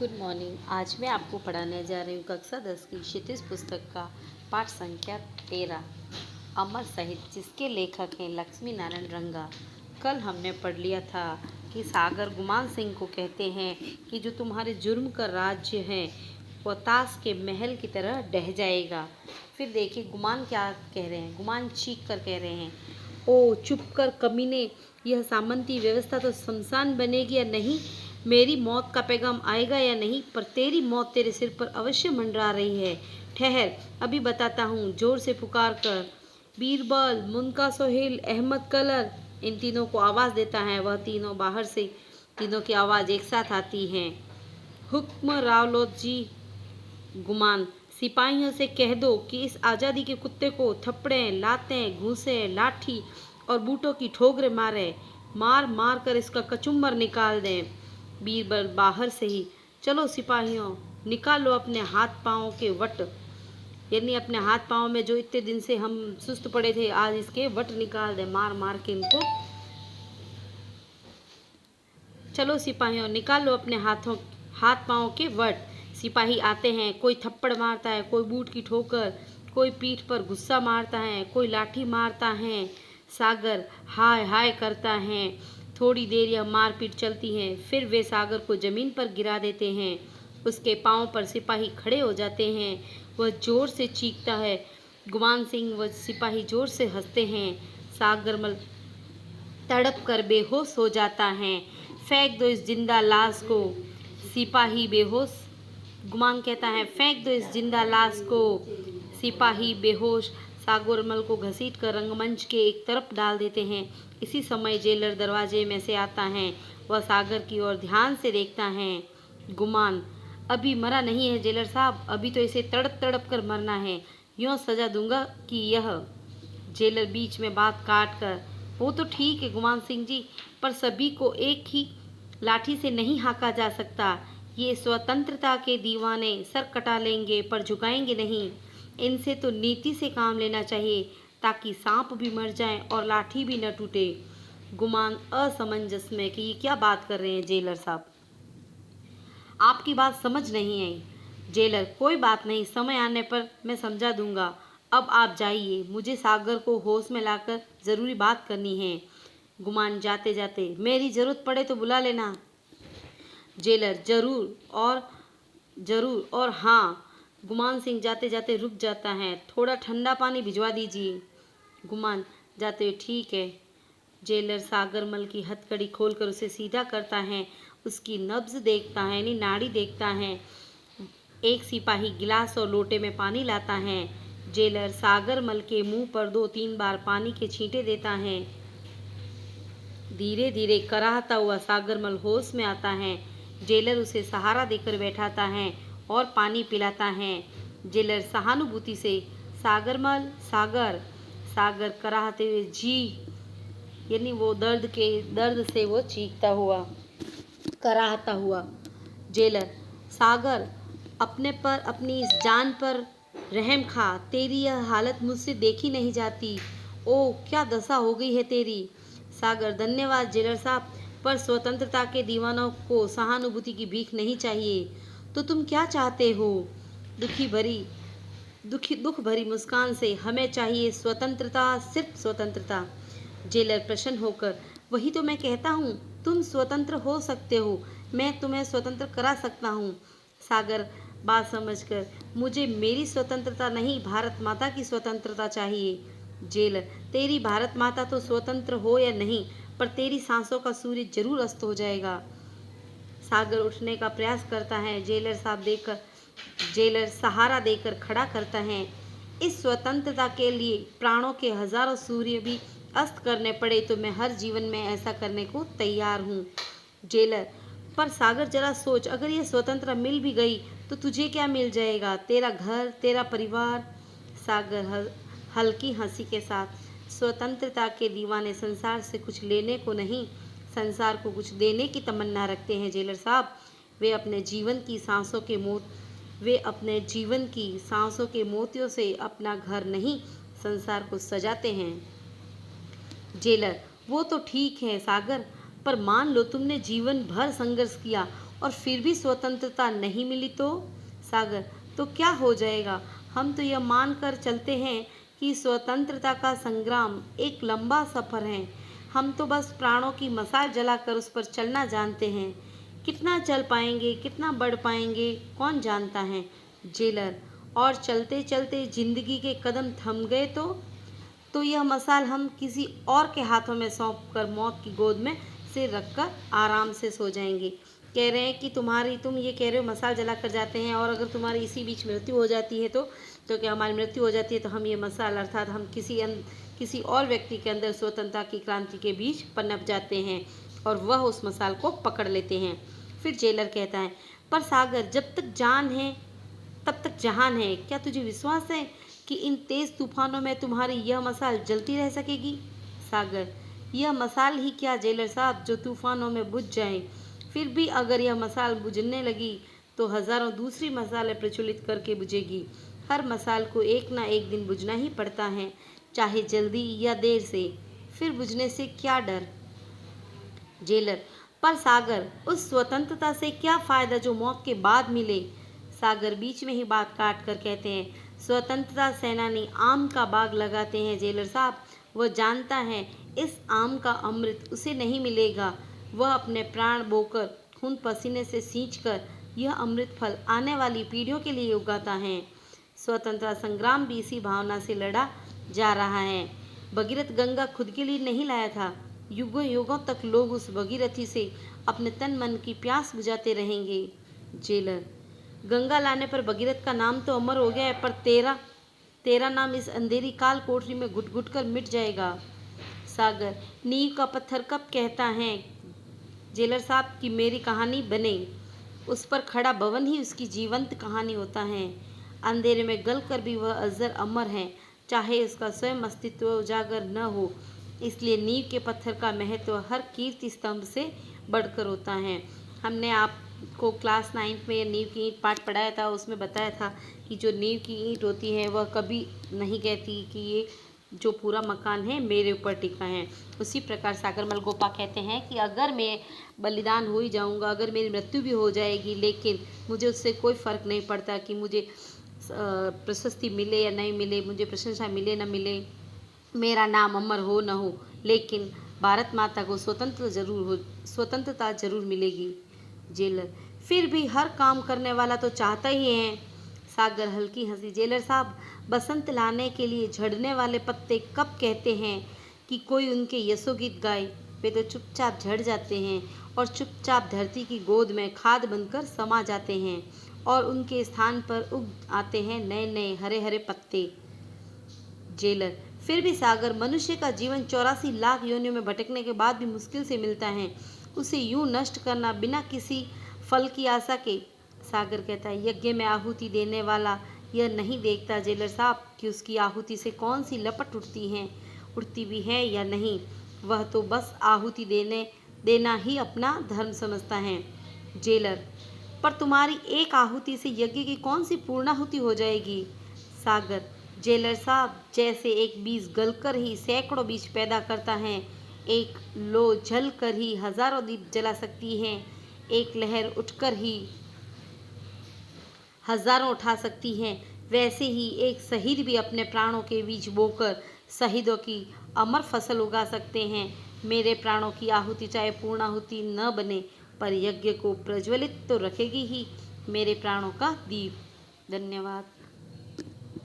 Good morning. आज मैं आपको पढ़ाने जा रही हूँ कक्षा 10 की क्षितिज पुस्तक का पाठ संख्या 13 अमर साहित्य, जिसके लेखक हैं लक्ष्मी नारायण रंगा। कल हमने पढ़ लिया था कि सागर गुमान सिंह को कहते हैं कि जो तुम्हारे जुर्म का राज्य है वह ताश के महल की तरह ढह जाएगा। फिर देखिए गुमान क्या कह रहे हैं। गुमान चीख कर कह रहे हैं, ओ चुप कर कमीने, यह सामंती व्यवस्था तो शमशान बनेगी या नहीं? मेरी मौत का पैगाम आएगा या नहीं? पर तेरी मौत तेरे सिर पर अवश्य मंडरा रही है। ठहर, अभी बताता हूँ। जोर से पुकार कर। बीरबल, मुनका सोहेल, अहमद कलर, इन तीनों को आवाज़ देता है। वह तीनों बाहर से, तीनों की आवाज़ एक साथ आती है। हुक्म रावलोत जी। गुमान, सिपाहियों से कह दो कि इस आज़ादी के कुत्ते को थप्पड़े, लातें, घूंसे, लाठी और बूटों की ठोकरें मारे, मार मार कर इसका कचुम्बर निकाल दें। बीरबल बाहर से ही, चलो सिपाहियों, निकालो अपने हाथ पाँव के वट, यानी अपने हाथ पाँव में जो इतने दिन से हम सुस्त पड़े थे, आज इसके वट निकाल दें, मार मार के इनको। चलो सिपाहियों, निकालो अपने हाथ पाँव के वट। सिपाही आते हैं, कोई थप्पड़ मारता है, कोई बूट की ठोकर, कोई पीठ पर गुस्सा मारता है, कोई लाठी मारता है। सागर हाय हाय करता है। थोड़ी देर यह मारपीट चलती है, फिर वे सागर को जमीन पर गिरा देते हैं। उसके पाँव पर सिपाही खड़े हो जाते हैं। वह जोर से चीखता है। गुमान सिंह व सिपाही जोर से हंसते हैं। सागरमल तड़प कर बेहोश हो जाता है। फेंक दो इस जिंदा लाश को। सिपाही बेहोश। गुमान कहता है, फेंक दो इस जिंदा लाश को। सिपाही बेहोश सागरमल को घसीट कर रंगमंच के एक तरफ डाल देते हैं। इसी समय जेलर दरवाजे में से आता है। वह सागर की ओर ध्यान से देखता है। गुमान, अभी मरा नहीं है जेलर साहब, अभी तो इसे तड़प तड़प कर मरना है। यूँ सजा दूंगा कि यह। जेलर बीच में बात काट कर, वो तो ठीक है गुमान सिंह जी, पर सभी को एक ही लाठी से नहीं हाँका जा सकता। ये स्वतंत्रता के दीवाने सर कटा लेंगे पर झुकाएंगे नहीं। इनसे तो नीति से काम लेना चाहिए, ताकि सांप भी मर जाए और लाठी भी न टूटे। गुमान असमंजस में कि ये क्या बात कर रहे हैं जेलर साहब, आपकी बात समझ नहीं आई। जेलर, कोई बात नहीं, समय आने पर मैं समझा दूंगा। अब आप जाइए, मुझे सागर को होश में लाकर ज़रूरी बात करनी है। गुमान जाते जाते, मेरी ज़रूरत पड़े तो बुला लेना। जेलर, ज़रूर और हाँ। गुमान सिंह जाते जाते रुक जाता है। थोड़ा ठंडा पानी भिजवा दीजिए। गुमान जाते हुए, ठीक है। जेलर सागरमल की हथकड़ी खोलकर उसे सीधा करता है। उसकी नब्ज देखता है, यानी नाड़ी देखता है। एक सिपाही गिलास और लोटे में पानी लाता है। जेलर सागरमल के मुंह पर 2-3 बार पानी के छींटे देता है। धीरे धीरे कराहता हुआ सागरमल होश में आता है। जेलर उसे सहारा देकर बैठाता है और पानी पिलाता है। जेलर सहानुभूति से, सागरमल, सागर। सागर कराहते हुए, जी, यानी वो दर्द से वो चीखता हुआ, कराहता हुआ। जेलर, सागर, अपने पर, अपनी इस जान पर रहम खा। तेरी यह हालत मुझसे देखी नहीं जाती। ओह, क्या दशा हो गई है तेरी। सागर, धन्यवाद जेलर साहब, पर स्वतंत्रता के दीवानों को सहानुभूति की भीख नहीं चाहिए। तो तुम क्या चाहते हो? दुख भरी मुस्कान से, हमें चाहिए स्वतंत्रता, सिर्फ स्वतंत्रता। जेलर प्रसन्न होकर, वही तो मैं कहता हूँ, तुम स्वतंत्र हो सकते हो, मैं तुम्हें स्वतंत्र करा सकता हूँ। सागर बात समझकर, मुझे मेरी स्वतंत्रता नहीं, भारत माता की स्वतंत्रता चाहिए। जेलर, तेरी भारत माता तो स्वतंत्र हो या नहीं, पर तेरी सांसों का सूर्य जरूर अस्त हो जाएगा। सागर उठने का प्रयास करता है। जेलर सहारा देकर खड़ा करता है। इस स्वतंत्रता के लिए प्राणों के हजारों सूर्य भी अस्त करने पड़े तो मैं हर जीवन में ऐसा करने को तैयार हूँ। जेलर, पर सागर जरा सोच, अगर ये स्वतंत्रता मिल भी गई तो तुझे क्या मिल जाएगा? तेरा घर, तेरा परिवार। सागर हल्की हंसी के साथ, स्वतंत्रता के दीवाने संसार से कुछ लेने को नहीं, संसार को कुछ देने की तमन्ना रखते हैं जेलर साहब। वे अपने जीवन की सांसों के मोतियों से अपना घर नहीं, संसार को सजाते हैं। जेलर, वो तो ठीक है सागर, पर मान लो तुमने जीवन भर संघर्ष किया और फिर भी स्वतंत्रता नहीं मिली तो? सागर, तो क्या हो जाएगा? हम तो यह मानकर चलते हैं कि स्वतंत्रता का संग्राम एक लंबा सफर है। हम तो बस प्राणों की मशाल जलाकर उस पर चलना जानते हैं। कितना चल पाएंगे, कितना बढ़ पाएंगे, कौन जानता है? जेलर, और चलते चलते जिंदगी के कदम थम गए तो यह मशाल हम किसी और के हाथों में सौंप कर मौत की गोद में सिर रखकर आराम से सो जाएंगे। कह रहे हैं कि तुम ये कह रहे हो मशाल जला कर जाते हैं, और अगर तुम्हारी इसी बीच मृत्यु हो जाती है तो क्या हमारी मृत्यु हो जाती है तो हम ये मशाल अर्थात हम किसी और व्यक्ति के अंदर स्वतंत्रता की क्रांति के बीच पनप जाते हैं और वह उस मशाल को पकड़ लेते हैं। फिर जेलर कहता है, पर सागर, जब तक जान है तब तक जहान है। क्या तुझे विश्वास है कि इन तेज तूफानों में तुम्हारी यह मशाल जलती रह सकेगी? सागर, यह मशाल ही क्या जेलर साहब जो तूफानों में बुझ जाए। फिर भी अगर यह मशाल बुझने लगी तो हजारों दूसरी मशालें प्रज्वलित करके बुझेगी। हर मशाल को एक ना एक दिन बुझना ही पड़ता है, चाहे जल्दी या देर से। फिर बुझने से क्या डर? जेलर, पर सागर, उस स्वतंत्रता से क्या फायदा जो मौत के बाद मिले? सागर बीच में ही बात काट कर कहते हैं, स्वतंत्रता सेनानी आम का बाग लगाते हैं जेलर साहब। वह जानता है इस आम का अमृत उसे नहीं मिलेगा। वह अपने प्राण बोकर खून पसीने से सींचकर यह अमृत फल आने वाली पीढ़ियों के लिए उगाता है। स्वतंत्रता संग्राम भी इसी भावना से लड़ा जा रहा है। भगीरथ गंगा खुद के लिए नहीं लाया था। युगों युगों तक लोग उस भगीरथी से अपने तन मन की प्यास बुझाते रहेंगे। जेलर, गंगा लाने पर भगीरथ का नाम तो अमर हो गया है, पर तेरा नाम इस अंधेरी काल कोठरी में घुट घुट कर मिट जाएगा। सागर, नींव का पत्थर कब कहता है जेलर साहब कि मेरी कहानी बने? उस पर खड़ा भवन ही उसकी जीवंत कहानी होता है। अंधेरे में गल कर भी वह अजर अमर है, चाहे उसका स्वयं अस्तित्व उजागर न हो। इसलिए नींव के पत्थर का महत्व हर कीर्ति स्तंभ से बढ़कर होता है। हमने आपको क्लास 9 में नींव की ईंट पाठ पढ़ाया था, उसमें बताया था कि जो नींव की ईंट होती है वह कभी नहीं कहती कि ये जो पूरा मकान है मेरे ऊपर टिका है। उसी प्रकार सागरमल गोपा कहते हैं कि अगर मैं बलिदान हो ही जाऊंगा, अगर मेरी मृत्यु भी हो जाएगी, लेकिन मुझे उससे कोई फ़र्क नहीं पड़ता कि मुझे प्रशस्ति मिले या नहीं मिले, मुझे प्रशंसा मिले न मिले, मेरा नाम अमर हो न हो, लेकिन भारत माता को स्वतंत्रता जरूर मिलेगी। जेलर, फिर भी हर काम करने वाला तो चाहता ही है। सागर हल्की हंसी, जेलर साहब, बसंत लाने के लिए झड़ने वाले पत्ते कब कहते हैं कि कोई उनके यशोगीत गाए? वे तो चुपचाप झड़ जाते हैं और चुपचाप धरती की गोद में खाद बनकर समा जाते हैं और उनके स्थान पर उग आते हैं नए नए हरे हरे पत्ते। जेलर, फिर भी सागर, मनुष्य का जीवन 84 लाख योनियों में भटकने के बाद भी मुश्किल से मिलता है। उसे यूं नष्ट करना बिना किसी फल की आशा के। सागर कहता है, यज्ञ में आहुति देने वाला यह नहीं देखता जेलर साहब कि उसकी आहुति से कौन सी लपट उठती भी है या नहीं। वह तो बस आहुति देना ही अपना धर्म समझता है। जेलर, पर तुम्हारी एक आहुति से यज्ञ की कौन सी पूर्णाहुति हो जाएगी? सागर, जेलर साहब, जैसे एक बीज गलकर ही सैकड़ों बीज पैदा करता है, एक लो जल कर ही हजारों दीप जला सकती है, एक लहर उठकर ही हजारों उठा सकती है, वैसे ही एक शहीद भी अपने प्राणों के बीज बोकर शहीदों की अमर फसल उगा सकते हैं। मेरे प्राणों की आहुति चाहे पूर्णाहुति न बने, पर यज्ञ को प्रज्वलित तो रखेगी ही, मेरे प्राणों का दीप। धन्यवाद।